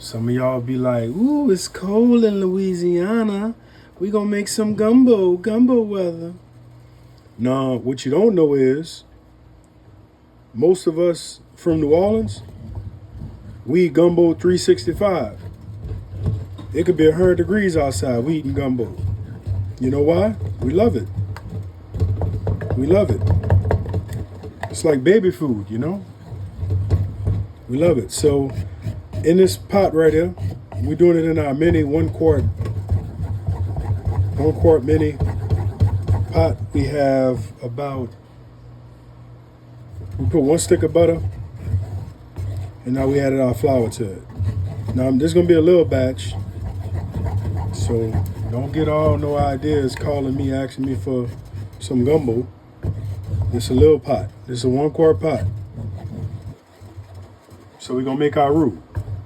Some of y'all be like, ooh, it's cold in Louisiana. We gonna make some gumbo weather. Nah, what you don't know is, most of us from New Orleans, we eat gumbo 365. It could be 100 degrees outside, we eating gumbo. You know why? We love it. We love it. It's like baby food, you know? We love it. So, in this pot right here, we're doing it in our mini 1 quart mini pot. We have about, we put 1 stick of butter, and now we added our flour to it. Now this is gonna be a little batch, so don't get all no ideas calling me asking me for some gumbo. It's a little pot. This is a 1 quart pot. So we're gonna make our roux.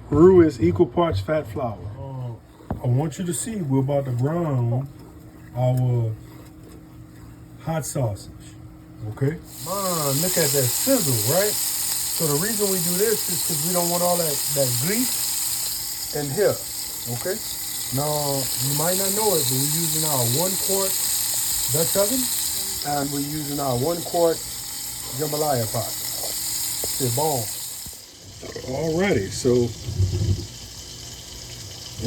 Roux is equal parts fat flour. I want you to see we're about to brown our hot sausage. Okay? Man, look at that sizzle, right? So the reason we do this is because we don't want all that grease in here. Okay? Now, you might not know it, but we're using our 1 quart Dutch oven, and we're using our 1 quart jambalaya pot. C'est bon. Alrighty, so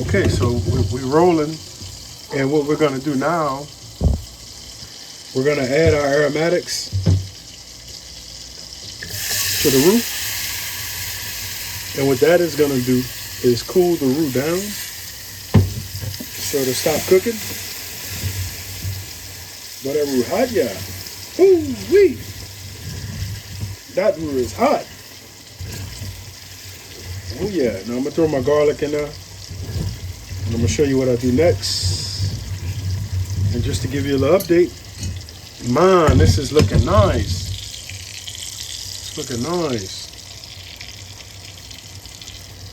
okay, so we're rolling, and what we're gonna do now, we're gonna add our aromatics to the roux, and what that is gonna do is cool the roux down, so to stop cooking. But that roux hot, yeah. Ooh wee! That roux is hot. Oh yeah, now I'm gonna throw my garlic in there. And I'm gonna show you what I do next. And just to give you a little update, man, this is looking nice. It's looking nice.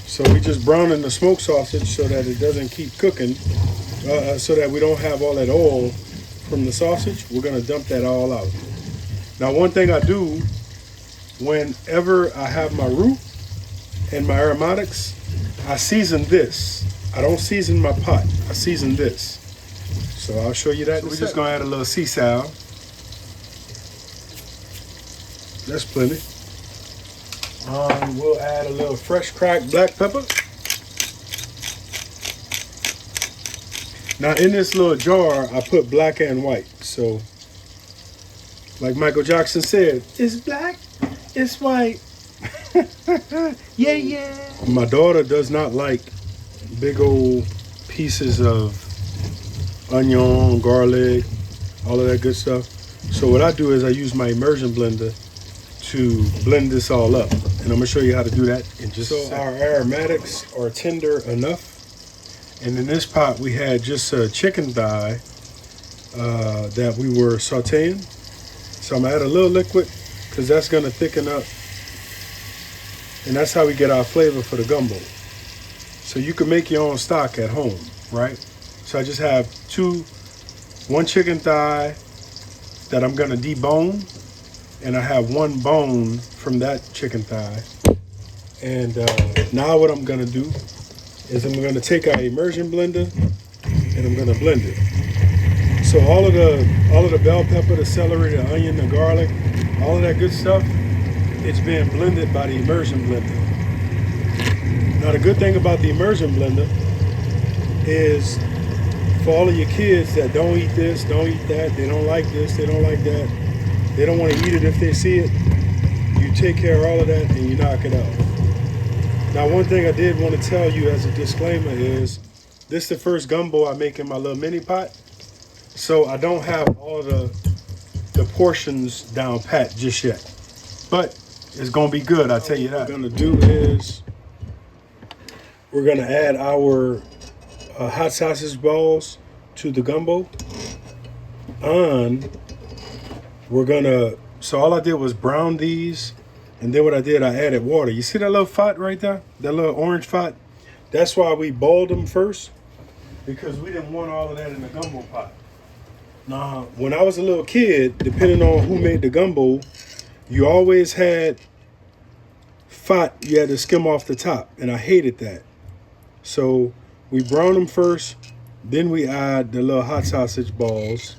So we just browning the smoked sausage so that it doesn't keep cooking, so that we don't have all that oil from the sausage. We're gonna dump that all out. Now, one thing I do whenever I have my roux and my aromatics, I season this. I don't season my pot. I season this. So I'll show you that. So we're just gonna add a little sea salt. That's plenty. We'll add a little fresh cracked black pepper. Now in this little jar, I put black and white. So, like Michael Jackson said, it's black, it's white. Yeah, yeah. My daughter does not like big old pieces of onion, garlic, all of that good stuff. So what I do is I use my immersion blender to blend this all up. And I'm gonna show you how to do that in just a second. Our aromatics are tender enough. And in this pot, we had just a chicken thigh that we were sauteing. So I'm gonna add a little liquid because that's gonna thicken up. And that's how we get our flavor for the gumbo. So you can make your own stock at home, right? So I just have 1 chicken thigh that I'm gonna debone, and I have 1 bone from that chicken thigh. And now what I'm gonna do is I'm gonna take our immersion blender and I'm gonna blend it. So all of the bell pepper, the celery, the onion, the garlic, all of that good stuff, it's being blended by the immersion blender. Now the good thing about the immersion blender is for all of your kids that don't eat this, don't eat that, they don't like this, they don't like that, they don't want to eat it if they see it, you take care of all of that and you knock it out. Now one thing I did want to tell you as a disclaimer is, this is the first gumbo I make in my little mini pot, so I don't have all the portions down pat just yet. But it's gonna be good, I tell you that. What we're gonna do is we're gonna add our hot sausage balls to the gumbo, and we're gonna. So all I did was brown these, and then what I did, I added water. You see that little fat right there? That little orange fat? That's why we boiled them first, because we didn't want all of that in the gumbo pot. Now, when I was a little kid, depending on who made the gumbo, you always had fat you had to skim off the top, and I hated that. So we brown them first, then we add the little hot sausage balls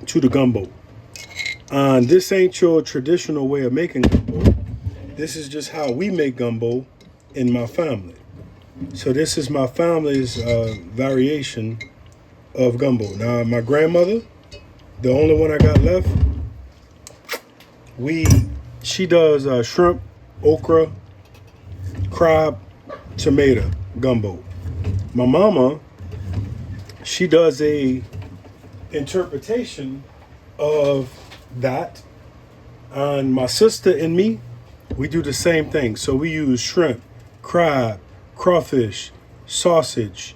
to the gumbo. This ain't your traditional way of making gumbo. This is just how we make gumbo in my family. So this is my family's variation of gumbo. Now my grandmother, the only one I got left, she does shrimp, okra, crab, tomato gumbo. My mama, she does a interpretation of that. And my sister and me, we do the same thing. So we use shrimp, crab, crawfish, sausage,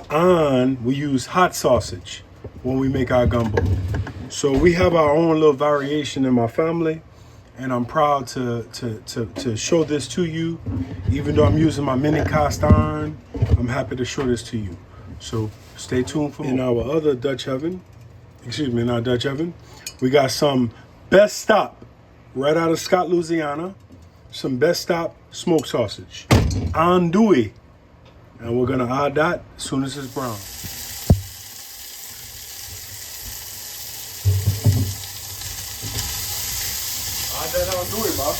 and we use hot sausage when we make our gumbo. So we have our own little variation in my family, and I'm proud to show this to you. Even though I'm using my mini cast iron, I'm happy to show this to you. So stay tuned for more. In our other Dutch oven, in our Dutch oven, we got some Best Stop right out of Scott, Louisiana. Some Best Stop smoked sausage. Andouille. And we're gonna add that as soon as it's brown. Add that andouille, Bob.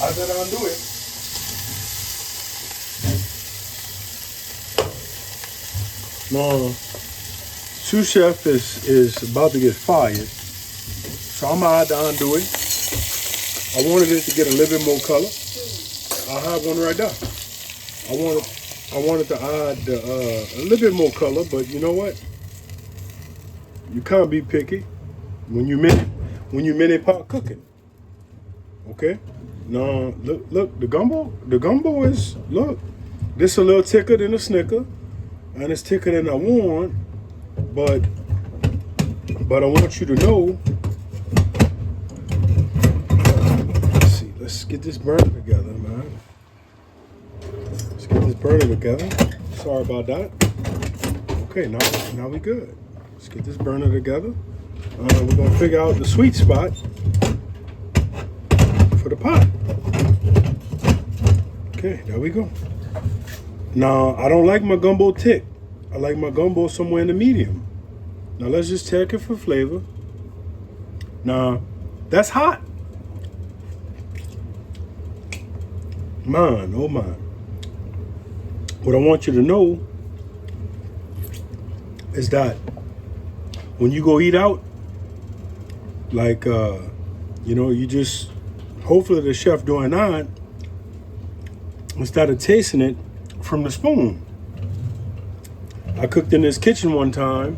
Add that andouille. Now, sous chef is about to get fired. So I'm gonna add the andouille. I wanted it to get a little bit more color. I have one right there. I wanted to add a little bit more color, but you know what? You can't be picky when you mini pot cooking. Okay? Now look, the gumbo is, look, this a little thicker than a Snicker, and it's thicker than I want, but I want you to know. Let's get this burner together, man. Let's get this burner together. Sorry about that. Okay, now we good. Let's get this burner together. We're gonna figure out the sweet spot for the pot. Okay, there we go. Now, I don't like my gumbo thick. I like my gumbo somewhere in the medium. Now let's just check it for flavor. Now, that's hot. Man, oh man. What I want you to know is that when you go eat out, like, you just, hopefully the chef doing that, instead of tasting it from the spoon. I cooked in this kitchen one time,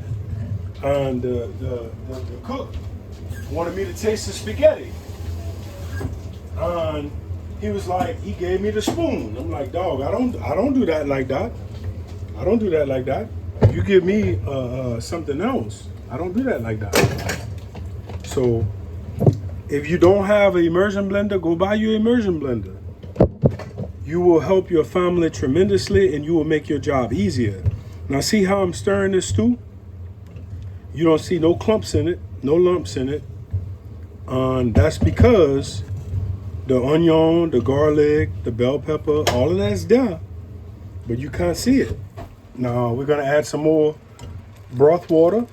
and the cook wanted me to taste the spaghetti. And he was like, he gave me the spoon. I'm like, dog, I don't do that like that. I don't do that like that. You give me something else. I don't do that like that. So if you don't have an immersion blender, go buy you an immersion blender. You will help your family tremendously, and you will make your job easier. Now see how I'm stirring this stew? You don't see no clumps in it, no lumps in it. That's because the onion, the garlic, the bell pepper, all of that's there, but you can't see it. Now we're gonna add some more broth water.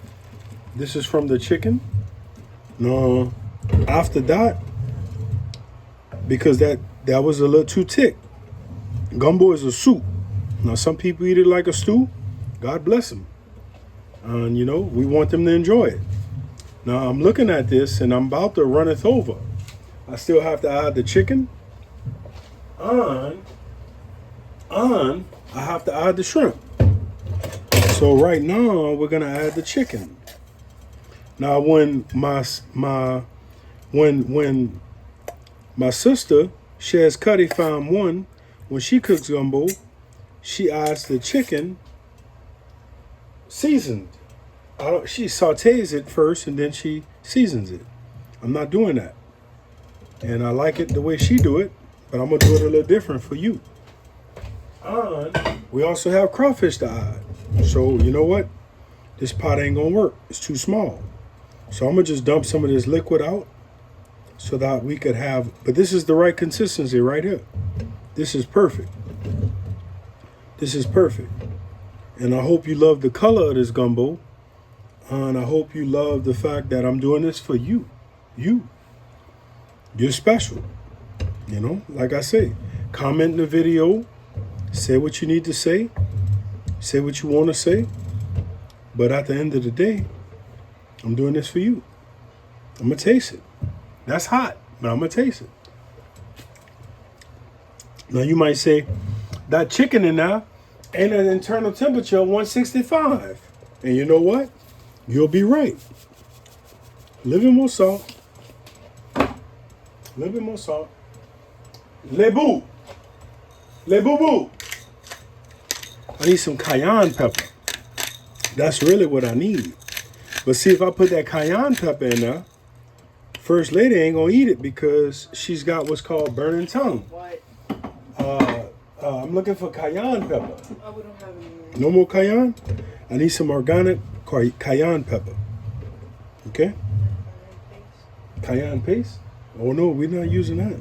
This is from the chicken. Now, after that, because that was a little too thick. Gumbo is a soup. Now some people eat it like a stew. God bless them. And we want them to enjoy it. Now I'm looking at this and I'm about to run it over. I still have to add the chicken, and I have to add the shrimp. So right now we're gonna add the chicken. Now when my sister, Shez Cuddy, found one, when she cooks gumbo, she adds the chicken seasoned. She sautés it first and then she seasons it. I'm not doing that. And I like it the way she do it, but I'm gonna do it a little different for you. And we also have crawfish to add. So you know what? This pot ain't gonna work. It's too small. So I'm gonna just dump some of this liquid out so that we could have, but this is the right consistency right here. This is perfect. This is perfect. And I hope you love the color of this gumbo. And I hope you love the fact that I'm doing this for you. You're special. You know, like I say, comment in the video. Say what you need to say. Say what you want to say. But at the end of the day, I'm doing this for you. I'm going to taste it. That's hot, but I'm going to taste it. Now, you might say, that chicken in there ain't an internal temperature of 165. And you know what? You'll be right. A little bit more salt. A little bit more salt. Le boo. Le boo boo. I need some cayenne pepper. That's really what I need. But see, if I put that cayenne pepper in there, First Lady ain't gonna eat it because she's got what's called burning tongue. What? I'm looking for cayenne pepper. Oh, we don't have any. No more cayenne? I need some organic cayenne pepper. Okay? Cayenne paste? Oh no, we're not using that.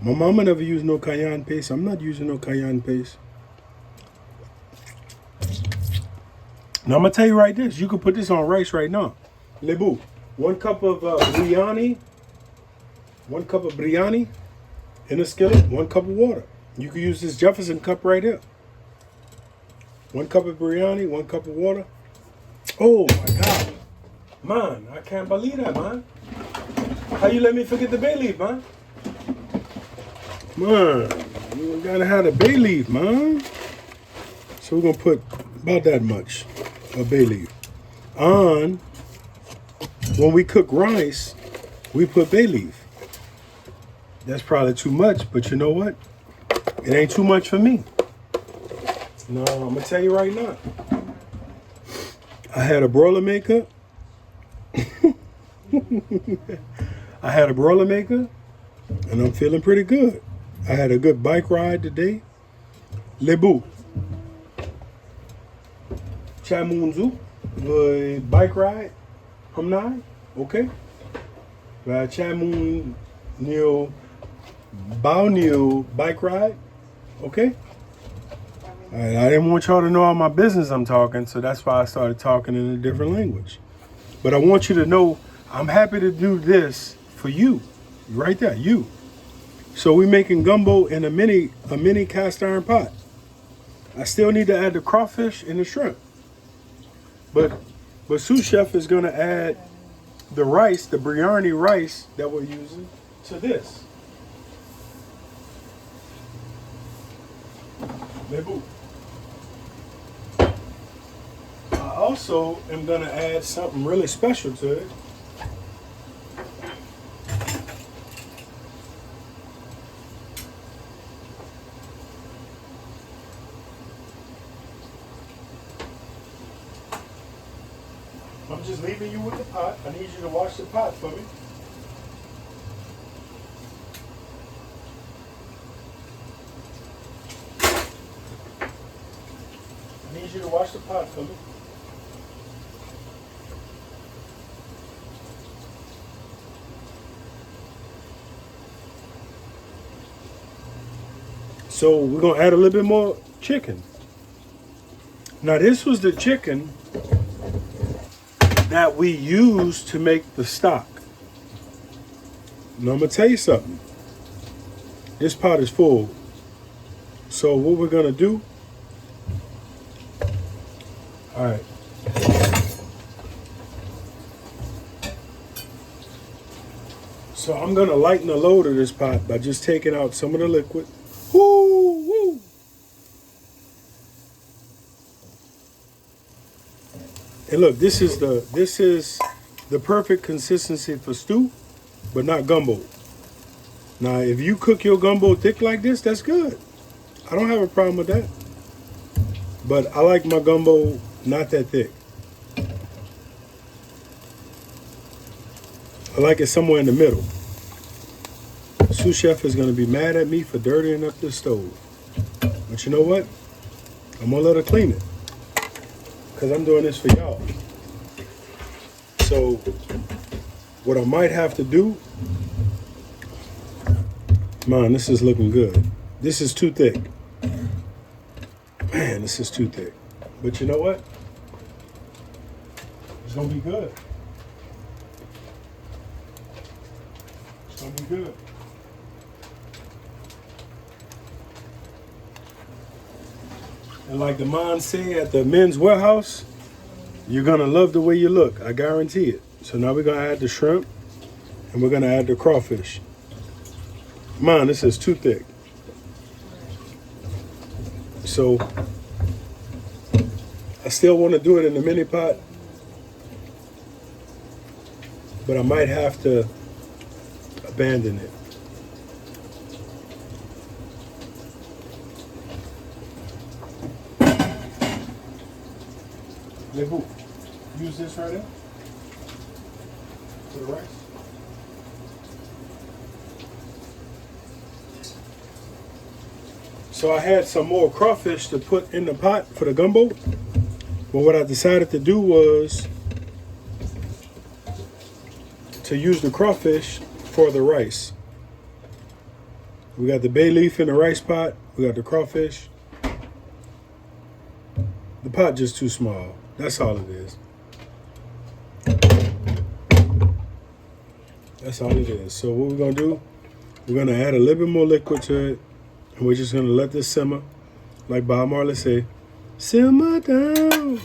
My mama never used no cayenne paste. I'm not using no cayenne paste. Now I'm gonna tell you right this. You can put this on rice right now. Lebu. 1 cup of biryani. 1 cup of biryani in a skillet. 1 cup of water. You can use this Jefferson cup right here. 1 cup of biryani. 1 cup of water. Oh my God, man! I can't believe that, man. How you let me forget the bay leaf, man? Man, you gotta have the bay leaf, man. So we're gonna put about that much of bay leaf on. When we cook rice, we put bay leaf. That's probably too much, but you know what? It ain't too much for me. No, I'm gonna tell you right now. I had a broiler maker. I had a broiler maker, and I'm feeling pretty good. I had a good bike ride today. Lebu. Chamunzu. Bike ride. Hamnai. Okay. Chamun Neo Bao Neo bike ride. Okay. All right, I didn't want y'all to know all my business I'm talking, so that's why I started talking in a different language. But I want you to know I'm happy to do this for you. Right there, you. So we're making gumbo in a mini cast iron pot. I still need to add the crawfish and the shrimp. But sous chef is gonna add the rice, the biryani rice that we're using to this. Lebu. I also am gonna add something really special to it. I'm just leaving you with the pot. I need you to wash the pot for me. I need you to wash the pot for me. So we're gonna add a little bit more chicken. Now this was the chicken that we use to make the stock. Now I'm gonna tell you something. This pot is full. So what we're gonna do, all right. So I'm gonna lighten the load of this pot by just taking out some of the liquid. Woo, woo. And look, this is the perfect consistency for stew, but not gumbo. Now, if you cook your gumbo thick like this, that's good. I don't have a problem with that. But I like my gumbo not that thick. I like it somewhere in the middle. Sous chef is going to be mad at me for dirtying up the stove. But you know what? I'm going to let her clean it. Because I'm doing this for y'all. So, what I might have to do, man, this is looking good. This is too thick. Man, this is too thick. But you know what? It's gonna be good. It's gonna be good. And like the man say at the men's warehouse, you're gonna love the way you look. I guarantee it. So now we're gonna add the shrimp and we're gonna add the crawfish. Man, this is too thick. So I still want to do it in the mini pot, but I might have to abandon it. Lebu, use this right there for the rice. So I had some more crawfish to put in the pot for the gumbo. But what I decided to do was to use the crawfish for the rice. We got the bay leaf in the rice pot. We got the crawfish. The pot just too small. That's all it is. That's all it is. So what we're gonna do, we're gonna add a little bit more liquid to it. And we're just gonna let this simmer. Like Bob Marley say, simmer down.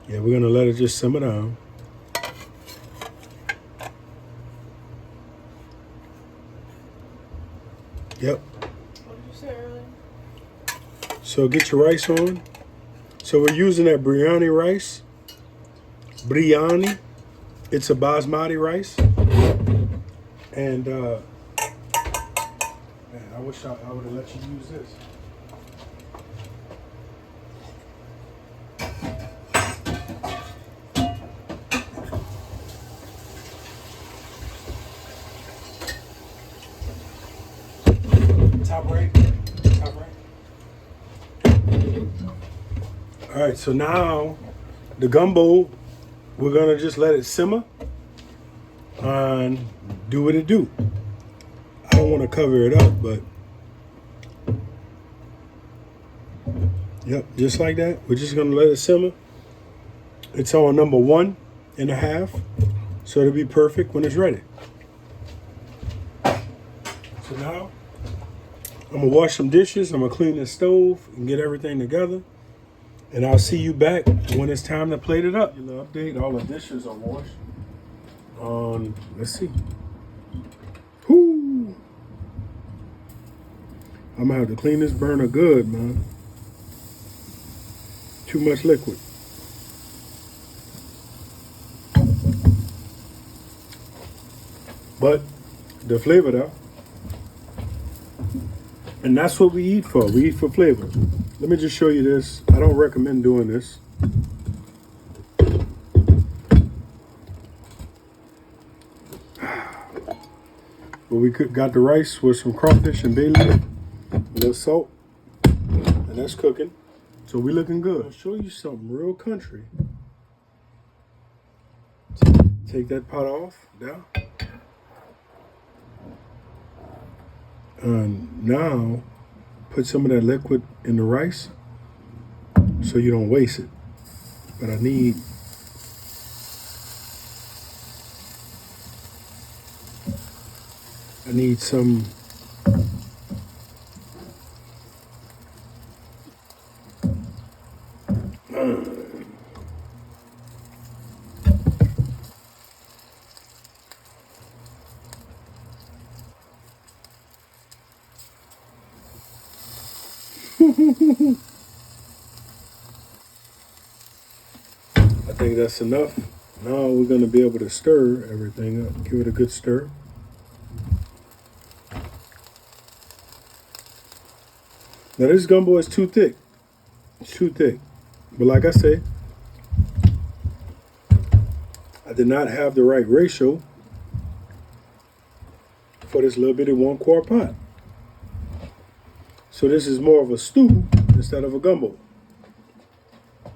Yeah, we're gonna let it just simmer down. Yep. What did you say earlier? So get your rice on. So we're using that biryani rice. Biryani. It's a basmati rice. And man, I wish I would have let you use this. Top right. Top right. All right, so now the gumbo, we're gonna just let it simmer and do what it do. I don't want to cover it up, but yep, just like that. We're just gonna let it simmer. It's on number 1.5, so it'll be perfect when it's ready. So now I'm gonna wash some dishes. I'm gonna clean the stove and get everything together. And I'll see you back when it's time to plate it up. Update, all the dishes are washed. Let's see. Whoo! I'm gonna have to clean this burner good, man. Too much liquid. But the flavor though. And that's what we eat for. We eat for flavor. Let me just show you this. I don't recommend doing this. But we got the rice with some crawfish and bay leaf, a little salt, and that's cooking. So we looking good. I'll show you something real country. Take that pot off now. And now put some of that liquid in the rice so you don't waste it. But I need some I think that's enough. Now we're going to be able to stir everything up. Give it a good stir. Now this gumbo is too thick. It's too thick. But like I say, I did not have the right ratio for this little bitty 1-quart pot. So this is more of a stew instead of a gumbo.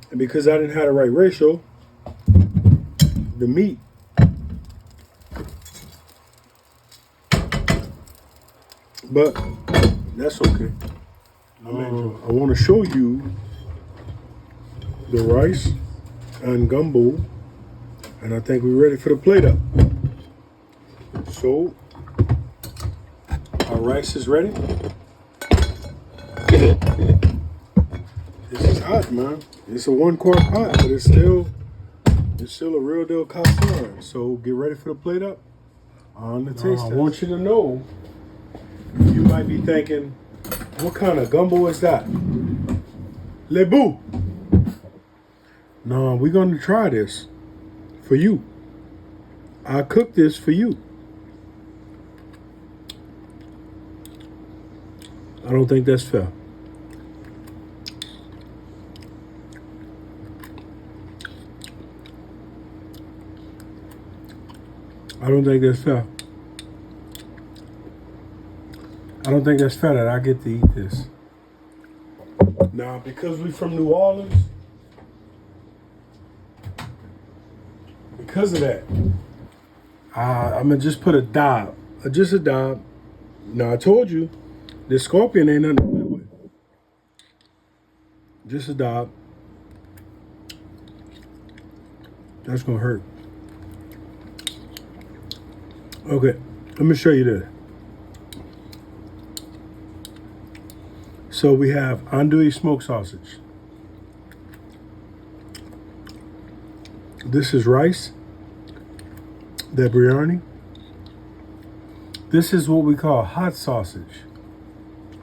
And because I didn't have the right ratio, the meat but that's okay. I want to show you the rice and gumbo, and I think we're ready for the plate up. So our rice is ready. This is hot, man. It's a 1-quart pot, but it's still a real deal castiron. So get ready for the plate up. On the taste test. I want you to know, you might be thinking, what kind of gumbo is that? Lebu. No, we're going to try this for you. I cooked this for you. I don't think that's fair. I don't think that's fair. I don't think that's fair that I get to eat this. Now, because we from New Orleans, because of that, I'm going to just put a dab. Just a dab. Now, I told you, this scorpion ain't nothing to play with. Just a dab. That's going to hurt. Okay, let me show you this. So we have andouille smoked sausage. This is rice, the biryani. This is what we call hot sausage.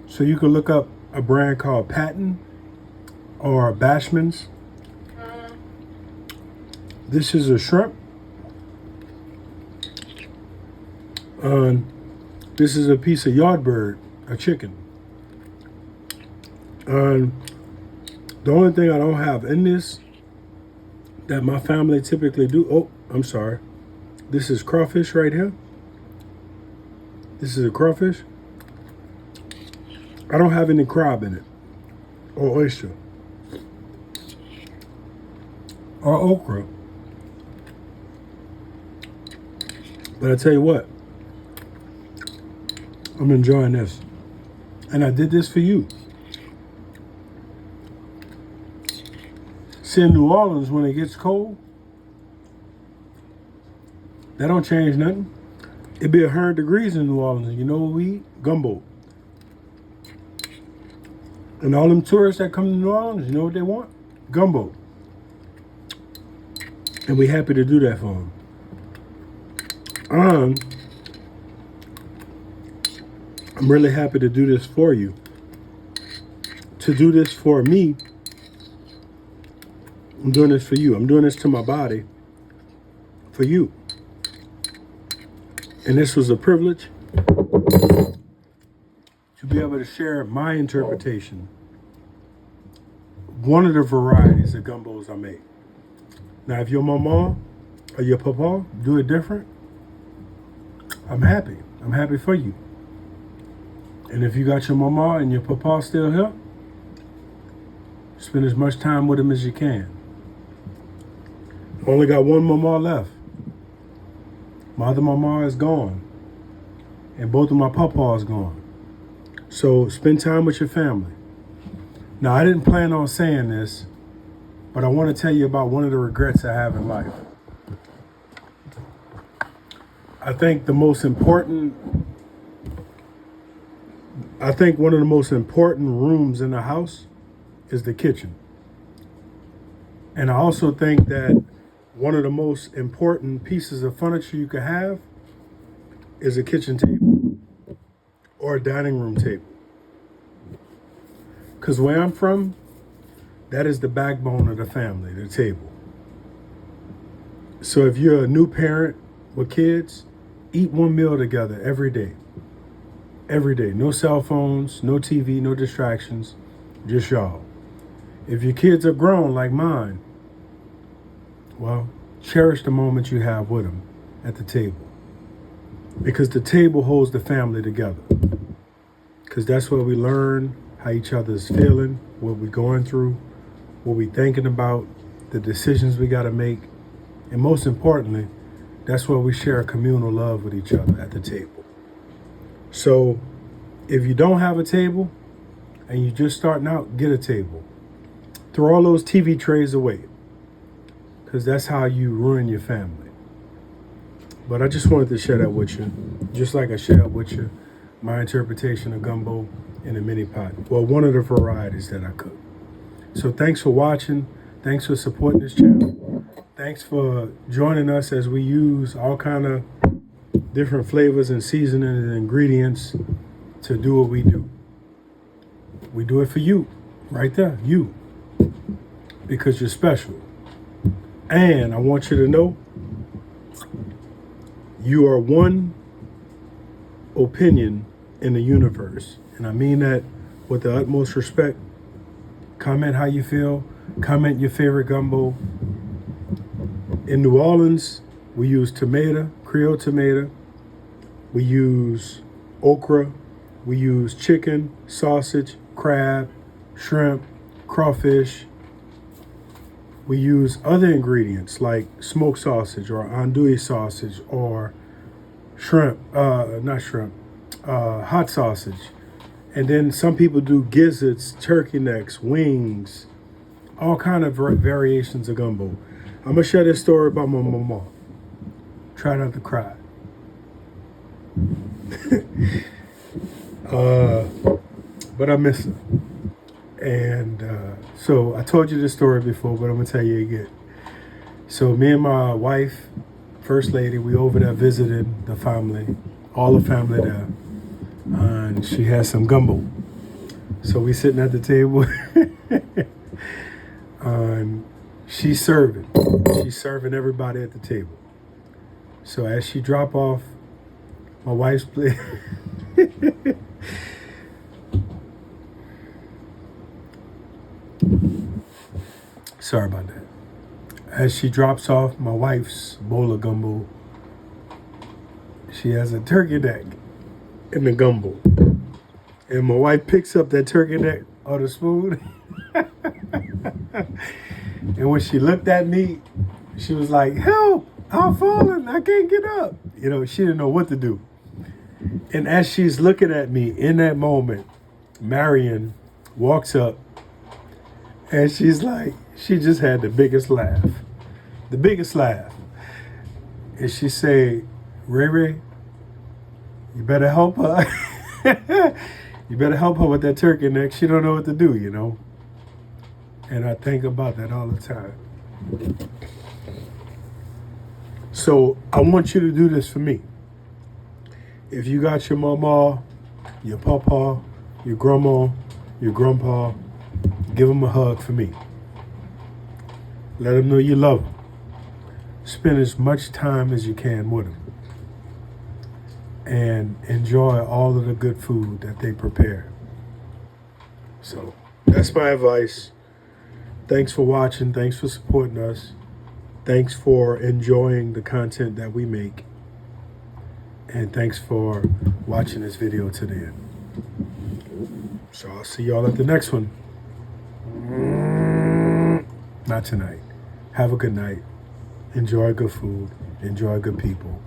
So you can look up a brand called Patton or Bashman's. This is a shrimp. This is a piece of yardbird, a chicken. The only thing I don't have in this that my family typically do, oh, I'm sorry. This is crawfish right here. This is a crawfish. I don't have any crab in it, or oyster, or okra. But I tell you what, I'm enjoying this. And I did this for you. See, in New Orleans, when it gets cold, that don't change nothing. It'd be 100 degrees in New Orleans. You know what we eat? Gumbo. And all them tourists that come to New Orleans, you know what they want? Gumbo. And we happy to do that for them. I'm really happy to do this for you. To do this for me, I'm doing this for you. I'm doing this to my body for you. And this was a privilege to be able to share my interpretation. One of the varieties of gumbos I make. Now, if your mama or your papa do it different, I'm happy. I'm happy for you. And if you got your mama and your papa still here, spend as much time with them as you can. I only got one mama left. My other mama is gone. And both of my papas gone. So spend time with your family. Now, I didn't plan on saying this, but I want to tell you about one of the regrets I have in life. I think one of the most important rooms in the house is the kitchen. And I also think that one of the most important pieces of furniture you could have is a kitchen table or a dining room table. Because where I'm from, that is the backbone of the family, the table. So if you're a new parent with kids, eat one meal together every day. Every day. No cell phones, no TV, no distractions, just y'all. If your kids are grown like mine, well, cherish the moment you have with them at the table. Because the table holds the family together. Because that's where we learn how each other's feeling, what we're going through, what we're thinking about, the decisions we got to make. And most importantly, that's where we share communal love with each other at the table. So If you don't have a table and you're just starting out, get a table. Throw all those TV trays away, because that's how you ruin your family. But I just wanted to share that with you, just like I shared with you my interpretation of gumbo in a mini pot. Well, one of the varieties that I cook. So thanks for watching. Thanks for supporting this channel. Thanks for joining us as we use all kind of different flavors and seasonings and ingredients to do what we do. We do it for you, right there, you, because you're special. And I want you to know you are one opinion in the universe. And I mean that with the utmost respect. Comment how you feel. Comment your favorite gumbo. In New Orleans, we use tomato, Creole tomato. We use okra. We use chicken, sausage, crab, shrimp, crawfish. We use other ingredients like smoked sausage or andouille sausage or shrimp, hot sausage. And then some people do gizzards, turkey necks, wings, all kind of variations of gumbo. I'm gonna share this story about my mama. Try not to cry. But I miss her. And so I told you this story before, but I'm gonna tell you again. So me and my wife, First Lady, we over there visiting the family, all the family there. And she has some gumbo. So we sitting at the table and she's serving. She's serving everybody at the table. So as she drop off my wife's plate, sorry about that. As she drops off my wife's bowl of gumbo, she has a turkey neck in the gumbo. And my wife picks up that turkey neck on a spoon. And when she looked at me, she was like, help, I'm falling, I can't get up. You know, she didn't know what to do. And as she's looking at me in that moment, Marion walks up and she's like, she just had the biggest laugh. The biggest laugh. And she said, Ray Ray, you better help her. You better help her with that turkey neck. She don't know what to do, you know. And I think about that all the time. So I want you to do this for me. If you got your mama, your papa, your grandma, your grandpa, give them a hug for me. Let them know you love them. Spend as much time as you can with them. And enjoy all of the good food that they prepare. So that's my advice. Thanks for watching. Thanks for supporting us. Thanks for enjoying the content that we make. And thanks for watching this video to the end. So I'll see y'all at the next one. Not tonight. Have a good night. Enjoy good food. Enjoy good people.